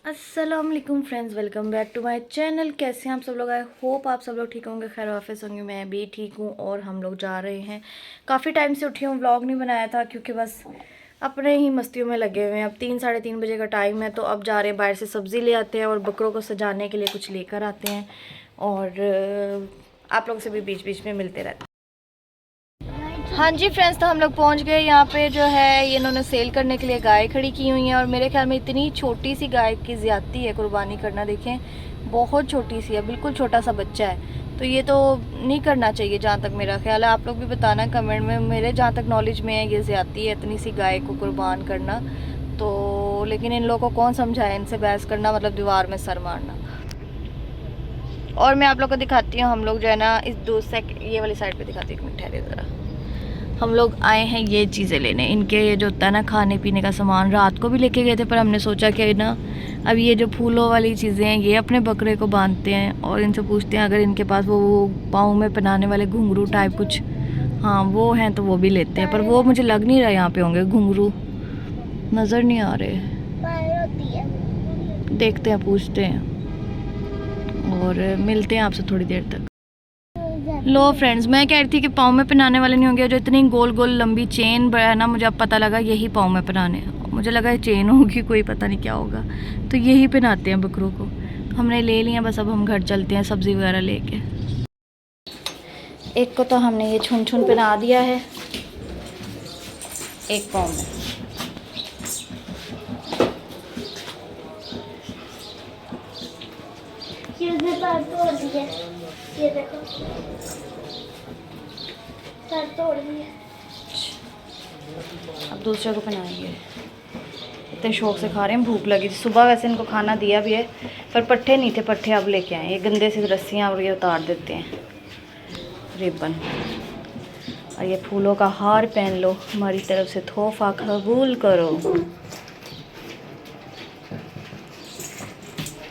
अस्सलाम वालेकुम friends, welcome back to my channel. कैसे हैं आप सब लोग? आई होप आप सब लोग ठीक होंगे, खैर वाफिस होंगे। मैं भी ठीक हूँ और हम लोग जा रहे हैं। काफ़ी टाइम से उठी हूँ, व्लॉग नहीं बनाया था क्योंकि बस अपने ही मस्तियों में लगे हुए हैं। अब 3 साढ़े 3 बजे का टाइम है, तो अब जा रहे हैं, बाहर से सब्ज़ी ले आते हैं और बकरों को सजाने के लिए कुछ लेकर आते हैं। और आप लोग से भी बीच बीच में मिलते रहते हैं। हाँ जी फ्रेंड्स, तो हम लोग पहुंच गए यहाँ पे। जो है ये इन्होंने सेल करने के लिए गाय खड़ी की हुई है और मेरे ख्याल में इतनी छोटी सी गाय की ज़्यादती है कुर्बानी करना। देखें बहुत छोटी सी है, बिल्कुल छोटा सा बच्चा है। तो ये तो नहीं करना चाहिए जहाँ तक मेरा ख्याल है। आप लोग भी बताना कमेंट में। मेरे जहाँ तक नॉलेज में है ये ज़्यादती है इतनी सी गाय को कुर्बान करना। तो लेकिन इन लोगों को कौन समझाए, इनसे बहस करना मतलब दीवार में सर मारना। और मैं आप लोग को दिखाती हूँ, हम लोग जो है ना इस ये वाली साइड पे दिखाती हूँ, ठहरे ज़रा। हम लोग आए हैं ये चीज़ें लेने, इनके ये जो होता है ना खाने पीने का सामान। रात को भी लेके गए थे पर हमने सोचा कि ना अब ये जो फूलों वाली चीज़ें हैं ये अपने बकरे को बांधते हैं और इनसे पूछते हैं अगर इनके पास वो पाँव में पहनाने वाले घुंघरू टाइप कुछ हाँ वो हैं तो वो भी लेते हैं। पर वो मुझे लग नहीं रहा यहाँ पे होंगे, घुंघरू नज़र नहीं आ रहे। देखते हैं, पूछते हैं और मिलते हैं आपसे थोड़ी देर तक। लो फ्रेंड्स, मैं कह रही थी कि पाँव में पहनाने वाले नहीं होंगे, जो इतनी गोल गोल लंबी चेन है ना, मुझे अब पता लगा यही पाँव में पहनाने। मुझे लगा चेन होगी कोई, पता नहीं क्या होगा, तो यही पहनाते हैं बकरों को। हमने ले लिया, बस अब हम घर चलते हैं सब्ज़ी वगैरह लेके। एक को तो हमने ये छुन छुन पहना दिया है, एक पाँव में। ये देखो सर तोड़ दिया। अब दूसरे को पहनाएंगे। इतने शौक से खा रहे हैं, भूख लगी थी सुबह। वैसे इनको खाना दिया भी है पर पट्ठे नहीं थे, पट्ठे अब लेके आए। ये गंदे से रस्सियाँ और ये उतार देते हैं, रिबन। और ये फूलों का हार पहन लो, हमारी तरफ से तोहफा कबूल करो।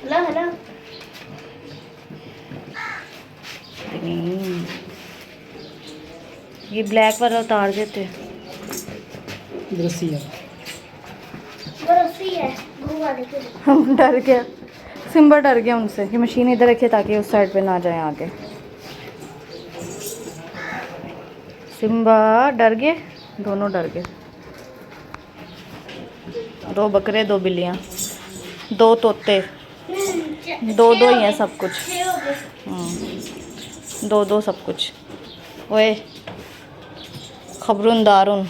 Hello hello. ये ब्लैक वाला उतार देते। रस्सी है, हम डर गया, सिम्बा डर गया उनसे। ये मशीन इधर रखिए ताकि उस साइड पे ना जाए आगे। सिम्बा डर गए, दोनों डर गए। 2 बकरे, 2 बिल्लियाँ, 2 तोते, 2 ही हैं सब कुछ। 2 सब कुछ। ओए खबरुन दारुन,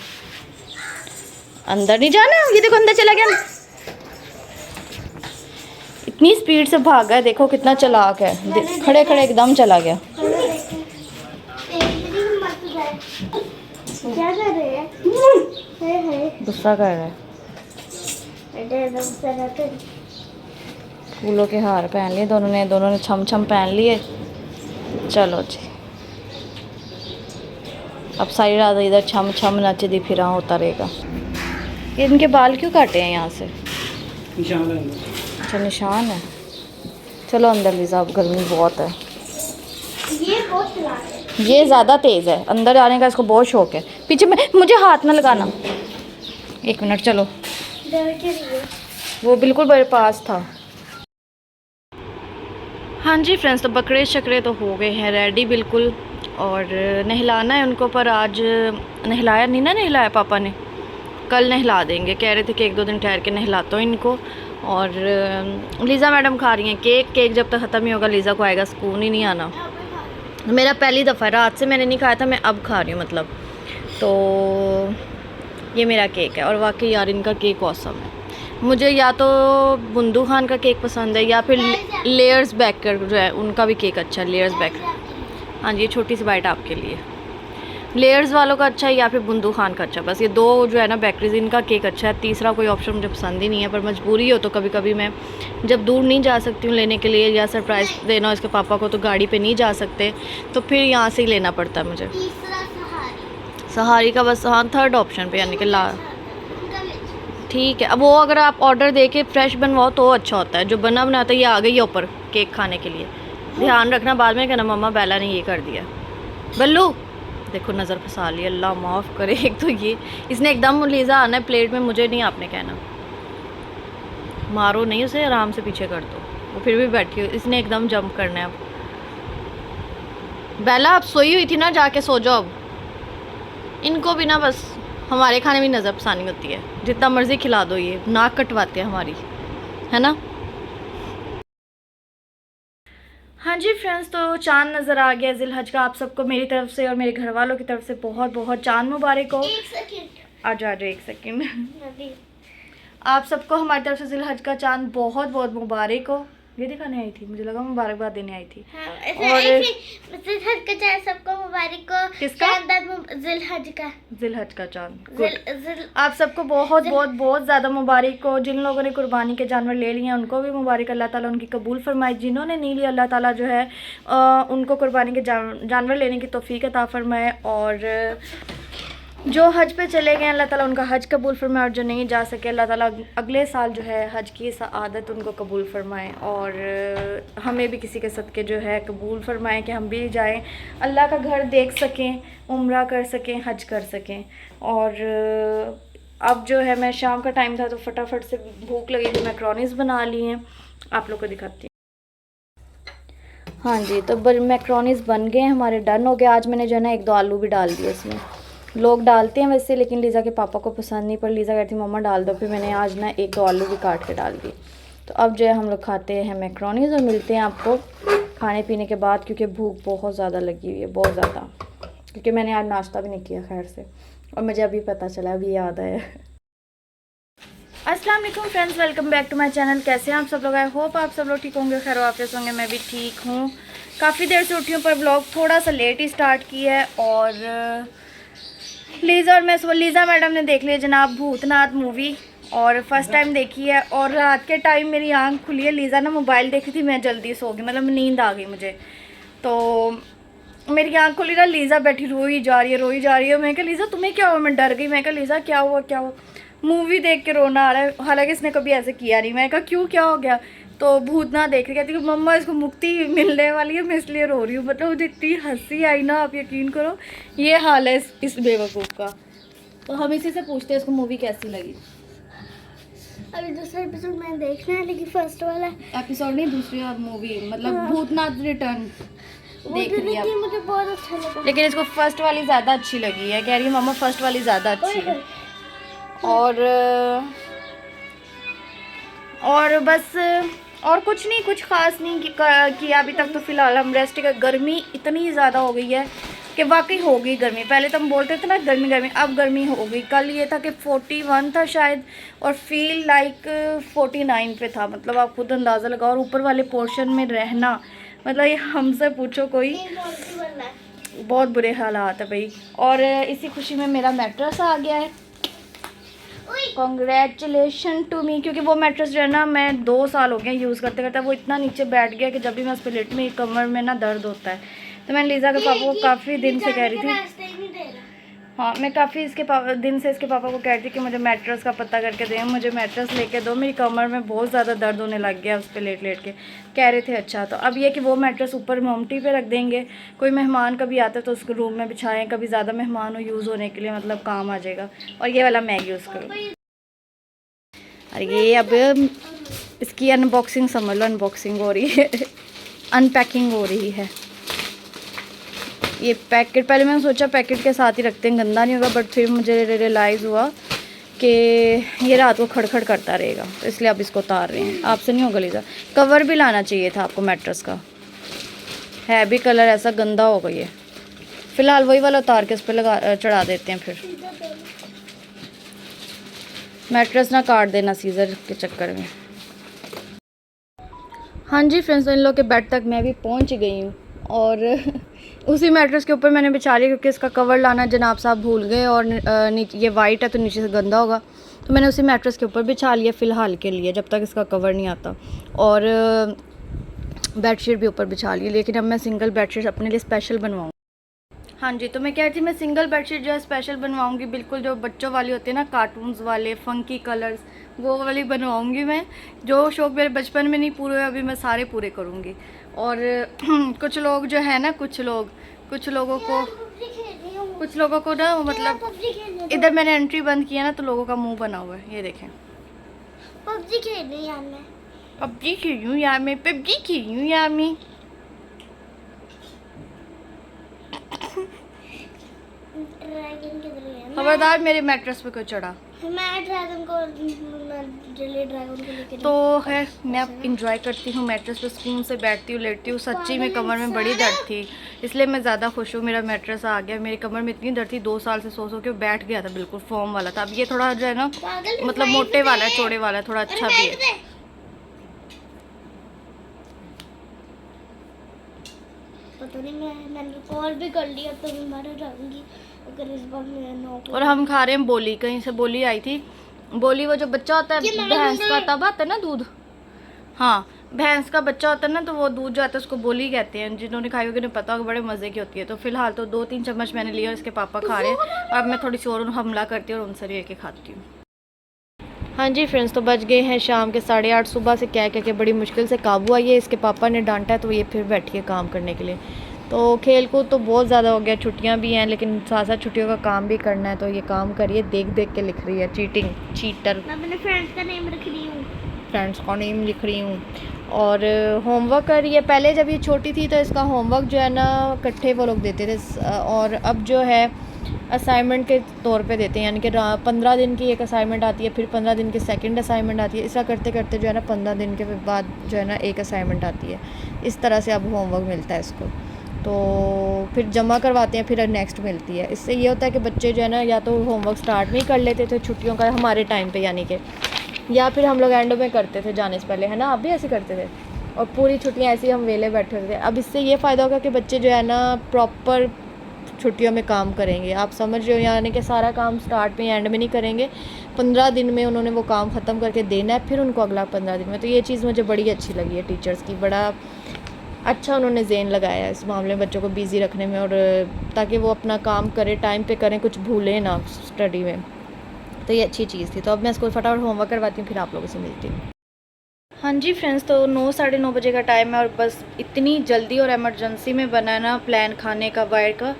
अंदर नहीं जाना। ये देखो अंदर चला गया, इतनी स्पीड से भागा है, देखो कितना चालाक है। खड़े खड़े एकदम चला गया। क्या कर रहे हैं? गुस्सा कर रहा है। फूलों के हार पहन लिए दोनों ने छम छम पहन लिए। चलो जी, अब सारी रात इधर छम छम नचदी फिरा होता रहेगा। ये इनके बाल क्यों काटे हैं यहाँ से? निशान है। अच्छा निशान है। चलो अंदर लीजा, अब गर्मी बहुत है। ये ज़्यादा तेज़ है, अंदर आने का इसको बहुत शौक है। पीछे में मुझे हाथ ना लगाना। 1 मिनट, चलो। वो बिल्कुल मेरे पास था। हाँ जी फ्रेंड्स, तो बकरे शकरे तो हो गए हैं रेडी बिल्कुल। और नहलाना है उनको, पर आज नहलाया नहीं ना, नहलाया पापा ने। कल नहला देंगे, कह रहे थे कि 1-2 दिन ठहर के नहलाता हूँ इनको। और लीज़ा मैडम खा रही हैं केक जब तक ख़त्म ही होगा लीज़ा को आएगा सुकून ही नहीं आना। मेरा पहली दफ़ा, रात से मैंने नहीं खाया था, मैं अब खा रही हूँ मतलब। तो ये मेरा केक है और वाकई यार इनका केक औसम है। मुझे या तो बुंदू खान का केक पसंद है या फिर लेयर्स बेकर जो है उनका भी केक अच्छा है। लेयर्स बेकर, हाँ जी, ये छोटी सी बाइट आपके लिए। लेयर्स वालों का अच्छा है या फिर बुंदू खान का अच्छा। बस ये 2 जो है ना बेकरीज, इनका केक अच्छा है। तीसरा कोई ऑप्शन मुझे पसंद ही नहीं है, पर मजबूरी हो तो कभी कभी मैं जब दूर नहीं जा सकती हूँ लेने के लिए या सरप्राइज़ देना हो इसके पापा को, तो गाड़ी पे नहीं जा सकते तो फिर यहाँ से ही लेना पड़ता है मुझे। सहारी का बस, हाँ, 3rd ऑप्शन पे यानी कि ला। ठीक है, अब वो अगर आप ऑर्डर दे के फ्रेश बनवाओ तो अच्छा होता है। जो बना बनाता है ये आ गई है ऊपर केक खाने के लिए। ध्यान रखना बाद में कहना मम्मा बेला ने ये कर दिया। बल्लू देखो नज़र फंसा ली, अल्लाह माफ़ करे। एक तो ये इसने एकदम लीज़ा आना है प्लेट में, मुझे नहीं आपने कहना। मारो नहीं उसे, आराम से पीछे कर दो। वो फिर भी बैठी हो, इसने एकदम जंप करना है अब। बेला आप सोई हुई थी ना, जाके सो जाओ अब। इनको भी ना बस हमारे खाने में नज़र पसानी होती है, जितना मर्जी खिला दो, ये नाक कटवाते हैं हमारी, है ना। हाँ जी फ्रेंड्स, तो चांद नज़र आ गया जिलहज का। आप सबको मेरी तरफ से और मेरे घर वालों की तरफ से बहुत बहुत चांद मुबारक हो। एक सेकंड आ जाओ एक सेकंड। आप सबको हमारी तरफ से जिलहज का चांद बहुत बहुत मुबारक हो। ये दिखाने आई थी, मुझे लगा मुबारकबाद देने आई थी। हाँ, और जिलहज का चांद सबको मुबारक हो। किसका? जिलहज का। जिलहज का चांद। जिल आप सबको बहुत बहुत बहुत ज़्यादा मुबारक हो। जिन लोगों ने कुर्बानी के जानवर ले लिए हैं उनको भी मुबारक, अल्लाह ताला उनकी कबूल फरमाए। जिन्होंने नहीं लिया, अल्लाह ताला जो है उनको कुर्बानी के जानवर लेने की तौफीक अता फरमाए। और जो हज पे चले गए अल्लाह ताला उनका हज कबूल फरमाए, और जो नहीं जा सके अल्लाह ताला अगले साल जो है हज की सआदत उनको कबूल फरमाए। और हमें भी किसी के सदक़े जो है कबूल फरमाए कि हम भी जाएं, अल्लाह का घर देख सकें, उम्रा कर सकें, हज कर सकें। और अब जो है मैं शाम का टाइम था तो फटाफट से भूख लगी थी, मैक्रोनीस बना ली हैं, आप लोग को दिखाती हूँ। हाँ जी, तो मैक्रोनीस बन गए हमारे, डन हो गए। आज मैंने जो है ना 1-2 आलू भी डाल दिए इसमें। लोग डालते हैं वैसे, लेकिन लीज़ा के पापा को पसंद नहीं, पर लीज़ा कहती मम्मा डाल दो, फिर मैंने आज ना 1-2 आलू भी काट के डाल दिए। तो अब जो है हम लोग खाते हैं मैक्रोनीस और मिलते हैं आपको खाने पीने के बाद, क्योंकि भूख बहुत ज़्यादा लगी हुई है, बहुत ज़्यादा, क्योंकि मैंने आज नाश्ता भी नहीं किया खैर से, और मुझे अभी पता चला, अभी याद आया। अस्सलाम वालेकुम friends, welcome back to my channel. कैसे हैं आप सब लोग? आई होप आप सब लोग ठीक होंगे, खैर वापस होंगे। मैं भी ठीक हूँ। काफ़ी देर से उठी हूँ, पर व्लॉग थोड़ा सा लेट ही स्टार्ट किया है। और लीज़ा और मैं सुबह, लीज़ा मैडम ने देख लिया जनाब भूतनाथ मूवी, और फर्स्ट टाइम देखी है। और रात के टाइम मेरी आंख खुली है, लीज़ा ना मोबाइल देखी थी, मैं जल्दी सो गई, मतलब नींद आ गई मुझे। तो मेरी आंख खुली ना, लीज़ा बैठी रोई जा रही है। मैं कहा लीज़ा तुम्हें क्या हुआ? मैं डर गई। मैं कहा लीज़ा क्या हुआ? मूवी देख के रोना आ रहा है, हालांकि इसने कभी ऐसे किया नहीं। मैं कहा क्यों, क्या हो गया? तो भूतना देख रही, कहती कि मम्मा इसको मुक्ति मिलने वाली है, मैं इसलिए रो रही हूँ। मतलब मुझे इतनी हंसी आई ना, आप यकीन करो। ये हाल है इस बेवकूफ़ का। तो हम इसी से पूछते हैं इसको मूवी कैसी लगी। अभी दूसरा एपिसोड मैंने देखना है, लेकिन फर्स्ट वाला एपिसोड नहीं, दूसरी मूवी, मतलब भूतनाथ रिटर्न देख लिया, मुझे बहुत अच्छा लगा। लेकिन इसको फर्स्ट वाली ज़्यादा अच्छी लगी है, कह रही है मम्मा फर्स्ट वाली ज़्यादा अच्छी है। और बस, और कुछ नहीं, कुछ ख़ास नहीं किया अभी तक। तो फ़िलहाल हम रेस्ट का, गर्मी इतनी ज़्यादा हो गई है कि वाकई हो गई गर्मी। पहले तो हम बोलते थे ना गर्मी, अब गर्मी हो गई। कल ये था कि 41 था शायद, और फील लाइक 49 पे था। मतलब आप खुद अंदाज़ा लगाओ। और ऊपर वाले पोर्शन में रहना, मतलब ये हमसे पूछो कोई, बहुत बुरे हालात है भाई। और इसी खुशी में मेरा मैट्रेस आ गया है, कॉन्ग्रेचुलेशन टू मी। क्योंकि वो मैट्रेस जो है ना, मैं 2 साल हो गए यूज़ करते करते, वो इतना नीचे बैठ गया कि जब भी मैं उस पर लेट में कमर में ना दर्द होता है। तो मैं लीज़ा के पापा को काफ़ी दिन से कह रही थी, हाँ मैं काफ़ी दिन से इसके पापा को कह रही थी कि मुझे मैट्रेस का पता करके दें, मुझे मैट्रेस लेके दो, मेरी कमर में बहुत ज़्यादा दर्द होने लग गया उस पर लेट के। कह रहे थे अच्छा। तो अब ये कि वो मैट्रेस ऊपर मोमटी पे रख देंगे, कोई मेहमान कभी आता है तो उसको रूम में बिछाएं, कभी ज़्यादा मेहमान हो यूज़ होने के लिए, मतलब काम आ जाएगा। और ये वाला मैं यूज़ करूँ। और ये अब इसकी अनबॉक्सिंग समझ लो, अनबॉक्सिंग हो रही है, अनपैकिंग हो रही है। ये पैकेट, पहले मैंने सोचा पैकेट के साथ ही रखते हैं, गंदा नहीं होगा, बट फिर मुझे रियलाइज़ हुआ कि ये रात को खड़खड़ करता रहेगा, तो इसलिए अब इसको उतार रहे हैं। आपसे नहीं होगा लीज़ा। कवर भी लाना चाहिए था आपको मैट्रेस का, है भी कलर ऐसा गंदा हो गई है। फ़िलहाल वही वाला उतार के इस पर चढ़ा देते हैं, फिर मैट्रेस ना काट देना सीज़र के चक्कर में। हाँ जी फ्रेंड्स, इन लोग के बेड तक मैं भी पहुंच गई हूँ, और उसी मैट्रेस के ऊपर मैंने बिछा लिया, क्योंकि इसका कवर लाना जनाब साहब भूल गए, और ये वाइट है तो नीचे से गंदा होगा, तो मैंने उसी मैट्रेस के ऊपर बिछा लिया फ़िलहाल के लिए, जब तक इसका कवर नहीं आता। और बेडशीट भी ऊपर बिछा ली, लेकिन अब मैं सिंगल बेडशीट अपने लिए स्पेशल बनवाऊँ। हाँ जी, तो मैं कह रही थी मैं सिंगल बेडशीट जो है स्पेशल बनवाऊँगी, बिल्कुल जो बच्चों वाली होती है ना, कार्टून्स वाले फंकी कलर्स, वो वाली बनवाऊँगी मैं। जो शौक़ मेरे बचपन में नहीं पूरे हुए, अभी मैं सारे पूरे करूँगी। और कुछ लोग जो है ना, कुछ लोगों को ना, मतलब इधर मैंने एंट्री बंद किया ना, तो लोगों का मुँह बना हुआ है, ये देखें। पबजी खेल रही यार मैं। पबजी खेल रही हूँ यार मैं, पबजी खेल रही हूँ यार मैं। ड्रैगन किधर है? खबरदार मेरे मैट्रेस पे कोई चढ़ा। मैं ड्रैगन को जले ड्रैगन को लेके तो खैर मैं अब इंजॉय करती हूँ, मैट्रेस पे सुकून से बैठती हूँ, लेटती हूँ। सच्ची में कमर में बड़ी दर्द थी, इसलिए मैं ज़्यादा खुश हूँ। मेरा मैट्रेस आ गया। मेरी कमर में इतनी दर्द थी, 2 साल से सो के बैठ गया था, बिल्कुल फॉर्म वाला था। अब ये थोड़ा जो है ना मतलब मोटे वाला है, चौड़े वाला है, थोड़ा अच्छा भी है। पता नहीं, मैंने कॉल भी कर लिया तो मैं मर जाऊंगी अगर इस बार मेरा नौकरी। और हम खा रहे हैं बोली, कहीं से बोली आई थी। बोली वो जो बच्चा होता है भैंस का, तब आता है ना दूध। हाँ, भैंस का बच्चा होता है ना, तो वो दूध जो आता है उसको बोली कहते हैं। जिन्होंने खाई होगी उन्हें पता होगा, बड़े मज़े की होती है। तो फिलहाल तो 2-3 चम्मच मैंने लिए और इसके पापा खा रहे हैं। अब मैं थोड़ी सी और हमला करती हूँ और उनसे लेके खाती हूँ। हाँ जी फ्रेंड्स, तो बज गए हैं शाम के 8:30। सुबह से क्या क्या बड़ी मुश्किल से काबू आई है। इसके पापा ने डांटा है तो ये फिर बैठी है काम करने के लिए। तो खेल कूद तो बहुत ज़्यादा हो गया, छुट्टियां भी हैं, लेकिन साथ साथ छुट्टियों का काम भी करना है। तो ये काम करिए, देख देख के लिख रही है, चीटिंग चीटर। मैं अपने फ्रेंड्स का नेम लिख रही हूँ, फ्रेंड्स का नेम लिख रही हूँ। और होमवर्क कर रही है। पहले जब ये छोटी थी तो इसका होमवर्क जो है ना इकट्ठे वो लोग देते थे, और अब जो है असाइनमेंट के तौर पे देते हैं। यानी कि 15 दिन की एक असाइनमेंट आती है, फिर 15 दिन की सेकंड असाइनमेंट आती है। ऐसा करते करते जो है ना 15 दिन के बाद जो है ना एक असाइनमेंट आती है। इस तरह से अब होमवर्क मिलता है इसको। तो फिर जमा करवाते हैं, फिर नेक्स्ट मिलती है। इससे ये होता है कि बच्चे जो है ना या तो होमवर्क स्टार्ट नहीं कर लेते थे छुट्टियों का हमारे टाइम पे, यानी कि, या फिर हम लोग एंड में करते थे जाने से पहले, है ना। आप भी ऐसे करते थे और पूरी छुट्टियां ऐसे ही हम वेले बैठे होते थे। अब इससे ये फ़ायदा होगा कि बच्चे जो है ना प्रॉपर छुट्टियों में काम करेंगे। आप समझ रहे हो, यानी कि सारा काम स्टार्ट में एंड में नहीं करेंगे। 15 दिन में उन्होंने वो काम ख़त्म करके देना है, फिर उनको अगला 15 दिन में। तो ये चीज़ मुझे बड़ी अच्छी लगी है टीचर्स की। बड़ा अच्छा उन्होंने ज़ेन लगाया है इस मामले में, बच्चों को बिज़ी रखने में, और ताकि वो अपना काम करें, टाइम पे करें, कुछ भूलें ना स्टडी में। तो ये अच्छी चीज़ थी। तो अब मैं इसको फटाफट होमवर्क करवाती हूँ, फिर आप लोगों से मिलती हूँ। हाँ जी फ्रेंड्स, तो 9-9:30 बजे का टाइम है और बस इतनी जल्दी और इमरजेंसी में बना ना प्लान खाने का बाहर का,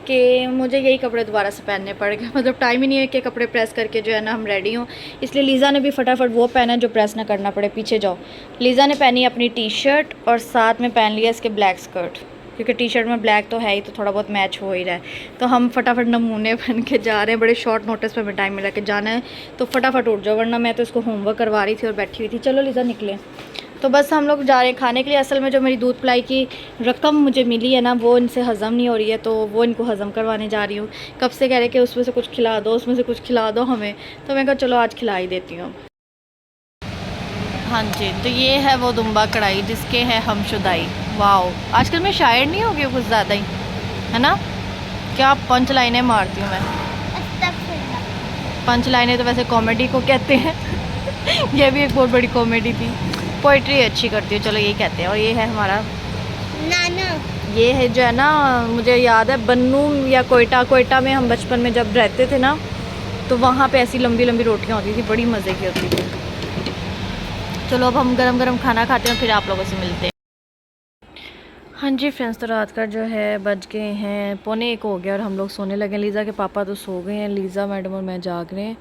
कि मुझे यही कपड़े दोबारा से पहनने पड़ गए। मतलब टाइम ही नहीं है कि कपड़े प्रेस करके जो है ना हम रेडी हों। इसलिए लीज़ा ने भी फटाफट वो पहना जो प्रेस ना करना पड़े। पीछे जाओ। लीज़ा ने पहनी अपनी टी शर्ट और साथ में पहन लिया इसके ब्लैक स्कर्ट, क्योंकि टी शर्ट में ब्लैक तो है ही, तो थोड़ा बहुत मैच हो ही रहा है। तो हम फटाफट नमूने बन के जा रहे हैं। बड़े शॉर्ट नोटिस पे हमें टाइम मिला कि जाना है, तो फटाफट उठ जाओ, वरना मैं तो इसको होमवर्क करवा रही थी और बैठी हुई थी। चलो लीज़ा निकले। तो बस हम लोग जा रहे हैं खाने के लिए। असल में जो मेरी दूध पिलाई की रकम मुझे मिली है ना, वो इनसे हज़म नहीं हो रही है, तो वो इनको हज़म करवाने जा रही हूँ। कब से कह रहे कि उसमें से कुछ खिला दो, उसमें से कुछ खिला दो हमें, तो मैं कहा चलो आज खिला ही देती हूँ। हाँ जी, तो ये है वो दुम्बा कढ़ाई जिसके है हम शुदाई। वाओ, आजकल मैं शायर नहीं हो गई कुछ ज़्यादा ही, है ना। क्या पंच लाइनें मारती हूँ मैं। पंच लाइनें तो वैसे कॉमेडी को कहते हैं। ये भी एक बहुत बड़ी कॉमेडी थी। पोइट्री अच्छी करती हूँ, चलो यही कहते हैं। और ये है हमारा नाना। ये है जो है ना, मुझे याद है बन्नू या कोयटा में हम बचपन में जब रहते थे ना, तो वहाँ पे ऐसी लंबी लंबी रोटियाँ होती थी, बड़ी मज़े की होती थी। चलो अब हम गरम गरम खाना खाते हैं, फिर आप लोगों से मिलते हैं। हाँ जी फ्रेंड्स, तो रात का जो है बज गए हैं 1:45 हो गया और हम लोग सोने लगे। लीज़ा के पापा तो सो गए हैं, लीज़ा मैडम और मैं जाग रहे हैं।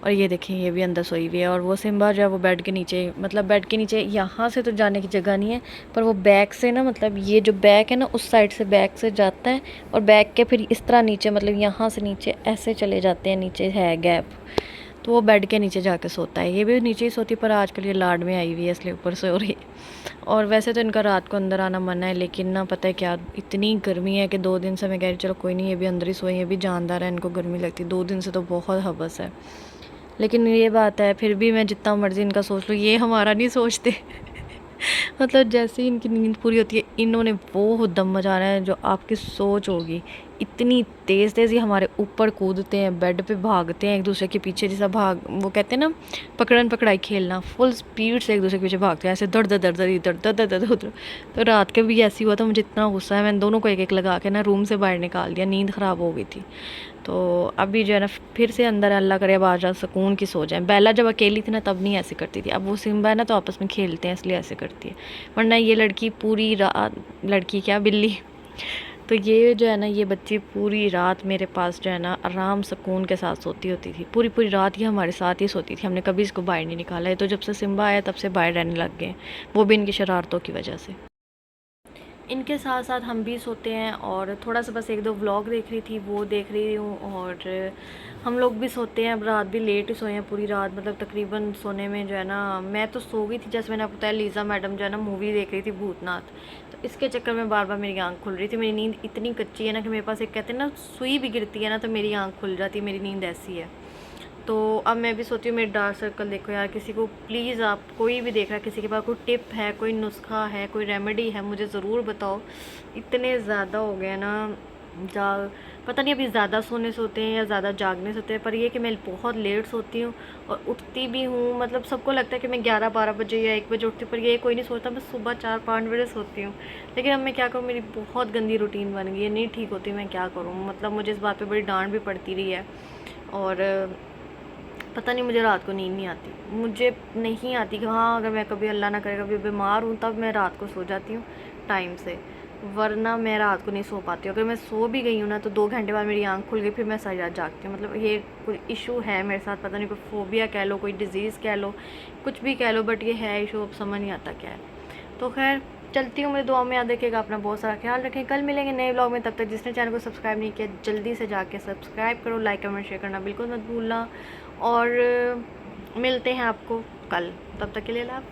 और ये देखें, ये भी अंदर सोई हुई है। और वो सिम्बा जो है वो बेड के नीचे, मतलब बेड के नीचे यहाँ से तो जाने की जगह नहीं है, पर वो बैक से ना, मतलब ये जो बैक है ना उस साइड से बैक से जाता है और बैक के फिर इस तरह नीचे, मतलब यहाँ से नीचे ऐसे चले जाते हैं, नीचे है गैप, तो वो बेड के नीचे जाके सोता है। ये भी नीचे ही सोती, पर आजकल ये लाड में आई हुई है इसलिए ऊपर सो रही है। और वैसे तो इनका रात को अंदर आना मना है, लेकिन ना पता है क्या, इतनी गर्मी है कि 2 दिन से मैं कह रही चलो कोई नहीं, ये भी अंदर ही सोए, ये भी जानदार है, इनको गर्मी लगती। 2 दिन से तो बहुत हवस है। लेकिन ये बात है, फिर भी मैं जितना मर्ज़ी इनका सोच लूँ, ये हमारा नहीं सोचते। मतलब जैसे ही इनकी नींद पूरी होती है, इन्होंने वो दम मचाना है जो आपकी सोच होगी। इतनी तेज़ तेज़ ही हमारे ऊपर कूदते हैं, बेड पे भागते हैं एक दूसरे के पीछे, जैसा वो कहते हैं ना पकड़न पकड़ाई खेलना, फुल स्पीड से एक दूसरे के पीछे भागते हैं, ऐसे दर दर दर दर इधर दर दर दर उधर। तो रात के भी ऐसी हुआ था, मुझे इतना गुस्सा है, मैंने दोनों को एक एक लगा के ना रूम से बाहर निकाल दिया, नींद ख़राब हो गई थी। तो अभी जो है ना फिर से अंदर, अल्लाह करे अब आज सुकून की सो जाए। बेला जब अकेली थी ना तब नहीं ऐसे करती थी, अब वो सिम्बा है ना तो आपस में खेलते हैं इसलिए ऐसे करती है, वरना ये लड़की पूरी रात, लड़की क्या बिल्ली तो ये जो है ना, ये बच्ची पूरी रात मेरे पास जो है ना आराम सुकून के साथ सोती होती थी। पूरी पूरी रात ये हमारे साथ ही सोती थी, हमने कभी इसको बाहर नहीं निकाला है। तो जब से सिम्बा आया तब से बाहर रहने लग गए, वो भी इनकी शरारतों की वजह से। इनके साथ साथ हम भी सोते हैं, और थोड़ा सा बस एक दो व्लॉग देख रही थी, वो देख रही हूँ। और हम लोग भी सोते हैं, अब रात भी लेट ही सोए हैं पूरी रात। मतलब तकरीबन सोने में जो है ना, मैं तो सो गई थी जैसे मैंने आपको बताया, लीज़ा मैडम जो है ना मूवी देख रही थी भूतनाथ। तो इसके चक्कर में बार बार मेरी आँख खुल रही थी। मेरी नींद इतनी कच्ची है ना कि मेरे पास एक कहते हैं ना सुई भी गिरती है ना तो मेरी आँख खुल जाती है, मेरी नींद ऐसी है। तो अब मैं भी सोती हूँ मेरे डार्क सर्कल देखो यार, किसी को प्लीज़, आप कोई भी देख रहा है, किसी के पास कोई टिप है, कोई नुस्खा है, कोई रेमेडी है, मुझे ज़रूर बताओ। इतने ज़्यादा हो गए ना, जा पता नहीं अभी ज़्यादा सोने से होते हैं या ज़्यादा जागने से होते हैं, पर ये कि मैं बहुत लेट सोती हूँ और उठती भी हूँ। मतलब सबको लगता है कि मैं 11-12 बजे या 1 बजे उठती हूँ, पर ये कोई नहीं सोता, मैं सुबह 4-5 बजे सोती हूँ। लेकिन अब मैं क्या करूँ, मेरी बहुत गंदी रूटीन बन गई है, नहीं ठीक होती, मैं क्या करूँ। मतलब मुझे इस बात पर बड़ी डांट भी पड़ती रही है। और पता नहीं, मुझे रात को नींद नहीं आती, मुझे नहीं आती कि हाँ, अगर मैं कभी अल्लाह ना करे कभी बीमार हूँ तब मैं रात को सो जाती हूँ टाइम से, वरना मैं रात को नहीं सो पाती हूँ। अगर मैं सो भी गई हूँ ना तो 2 घंटे बाद मेरी आँख खुल गई, फिर मैं सारी रात जागती हूँ। मतलब ये कोई इशू है मेरे साथ, पता नहीं, कोई फोबिया कह लो, कोई डिज़ीज़ कह लो, कुछ भी कह लो, बट ये है इशू, अब समझ नहीं आता क्या है। तो खैर चलती हूँ, मेरी दुआ में याद रखिएगा, अपना बहुत सारा ख्याल रखें। कल मिलेंगे नए ब्लॉग में, तब तक जिसने चैनल को सब्सक्राइब नहीं किया जल्दी से जाके सब्सक्राइब करो, लाइक कमेंट शेयर करना बिल्कुल मत भूलना। और मिलते हैं आपको कल, तब तक के लिए लाभ।